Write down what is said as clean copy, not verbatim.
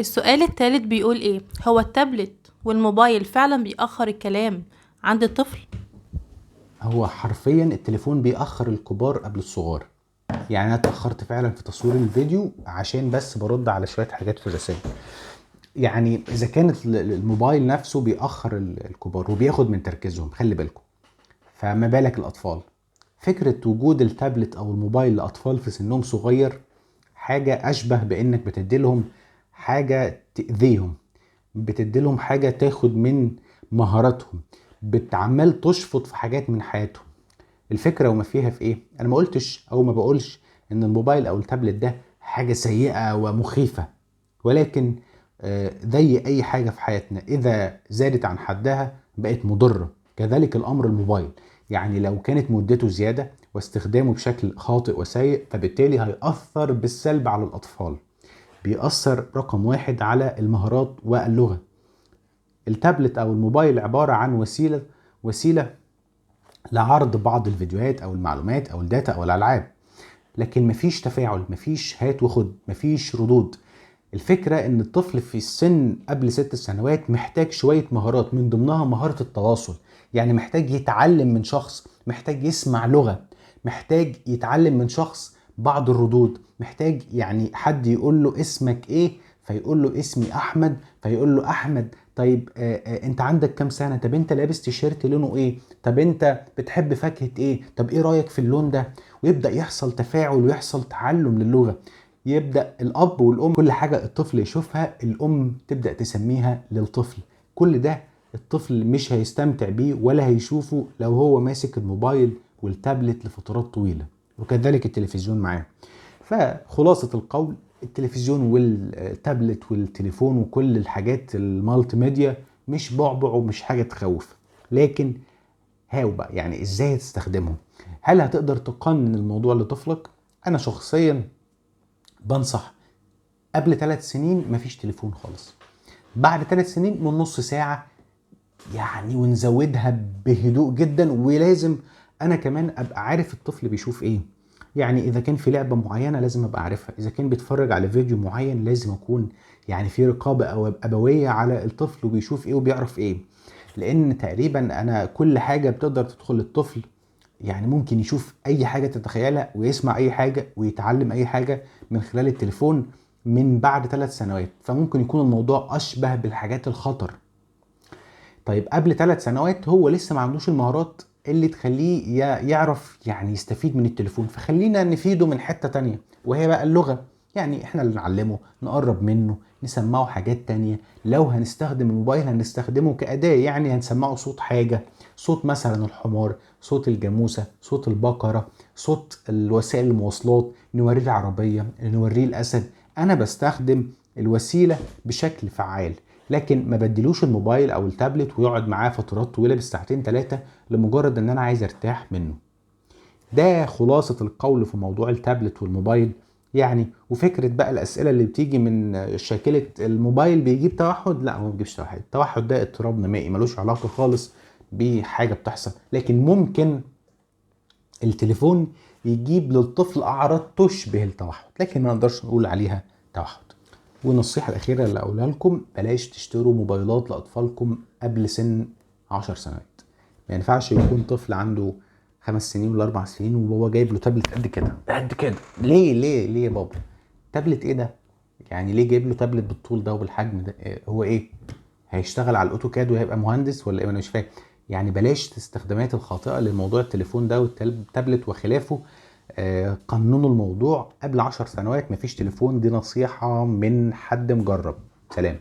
السؤال التالت بيقول ايه؟ هو التابلت والموبايل فعلا بيأخر الكلام عند الطفل؟ هو حرفيا التليفون بيأخر الكبار قبل الصغار. يعني انا اتأخرت فعلا في تصوير الفيديو عشان بس برد على شوية حاجات في الرسائل. يعني اذا كانت الموبايل نفسه بيأخر الكبار وبياخد من تركيزهم، خلي بالكم، فما بالك الاطفال. فكرة وجود التابلت او الموبايل لاطفال في سنهم صغير حاجة اشبه بانك بتديلهم حاجة تأذيهم، بتديلهم حاجة تاخد من مهاراتهم، بتعمل تشفط في حاجات من حياتهم. الفكرة وما فيها في ايه؟ انا ما قلتش او ما بقولش ان الموبايل او التابلت ده حاجة سيئة ومخيفة، ولكن زي اي حاجة في حياتنا اذا زادت عن حدها بقت مضرة. كذلك الامر الموبايل، يعني لو كانت مدته زيادة واستخدامه بشكل خاطئ وسيء فبالتالي هيأثر بالسلب على الاطفال. بيأثر رقم واحد على المهارات واللغة. التابلت او الموبايل عبارة عن وسيلة لعرض بعض الفيديوهات او المعلومات او الداتا او الالعاب، لكن مفيش تفاعل، مفيش هات وخد، مفيش ردود. الفكرة ان الطفل في السن قبل 6 سنوات محتاج شوية مهارات، من ضمنها مهارة التواصل. يعني محتاج يتعلم من شخص، محتاج يسمع لغة، محتاج يتعلم من شخص بعض الردود، محتاج يعني حد يقول له اسمك ايه فيقول له اسمي احمد، فيقول له احمد طيب انت عندك كام سنة، طب انت لابس تيشيرت لونه ايه، طب انت بتحب فاكهة ايه، طب ايه رأيك في اللون ده. ويبدأ يحصل تفاعل ويحصل تعلم للغة. يبدأ الأب والأم كل حاجة الطفل يشوفها الأم تبدأ تسميها للطفل. كل ده الطفل مش هيستمتع بيه ولا هيشوفه لو هو ماسك الموبايل والتابلت لفترات طويلة، وكذلك التلفزيون معاه. فخلاصة القول، التلفزيون والتابلت والتليفون وكل الحاجات المالتي ميديا مش بعبع ومش حاجة تخوف، لكن هاو بقى يعني ازاي تستخدمهم. هل هتقدر تقنن الموضوع لطفلك؟ انا شخصيا بنصح قبل 3 سنين مفيش تليفون خالص، بعد 3 سنين من نص ساعة يعني، ونزودها بهدوء جدا. ولازم انا كمان ابقى عارف الطفل بيشوف ايه. يعني اذا كان في لعبة معينة لازم ابقى عارفها، اذا كان بيتفرج على فيديو معين لازم اكون يعني في رقابة او ابوية على الطفل وبيشوف ايه وبيعرف ايه. لان تقريبا انا كل حاجة بتقدر تدخل الطفل، يعني ممكن يشوف اي حاجة تتخيلها ويسمع اي حاجة ويتعلم اي حاجة من خلال التليفون من بعد 3 سنوات. فممكن يكون الموضوع اشبه بالحاجات الخطر. طيب قبل 3 سنوات هو لسه ما عندوش المهارات اللي تخليه يعرف يعني يستفيد من التليفون، فخلينا نفيده من حتة تانية وهي بقى اللغة. يعني احنا اللي نعلمه، نقرب منه، نسمعه حاجات تانية. لو هنستخدم الموبايل هنستخدمه كأداة، يعني هنسمعه صوت حاجة، صوت مثلا الحمار، صوت الجاموسة، صوت البقرة، صوت الوسائل المواصلات، نوريه العربية، نوريه الأسد. أنا بستخدم الوسيلة بشكل فعال، لكن ما بديلوش الموبايل او التابلت ويقعد معاه فترات طويله بالساعتين 3 لمجرد ان انا عايز ارتاح منه. ده خلاصه القول في موضوع التابلت والموبايل. يعني وفكره بقى الاسئله اللي بتيجي من شاكله الموبايل بيجيب توحد، لا هو ما بيجيبش توحد. التوحد ده اضطراب نمائي ملوش علاقه خالص بحاجه بتحصل، لكن ممكن التليفون يجيب للطفل اعراض تشبه التوحد لكن ما نقدرش نقول عليها توحد. والنصيحة الأخيرة اللي أقولها لكم، بلاش تشتروا موبايلات لأطفالكم قبل سن 10 سنوات. ما ينفعش يكون طفل عنده 5 سنين ولا 4 سنين وهو جايب له تابلت قد كده قد كده. ليه يا بابا؟ تابلت ايه ده؟ يعني ليه جايب له تابلت بالطول ده وبالحجم ده؟ هو ايه؟ هيشتغل على الاوتوكاد وهيبقى مهندس ولا ايه؟ انا مش فاهم. يعني بلاش الاستخدامات الخاطئة للموضوع التليفون ده والتابلت وخلافه. قننوا الموضوع قبل 10 سنوات مفيش تليفون، دي نصيحة من حد مجرب. سلام.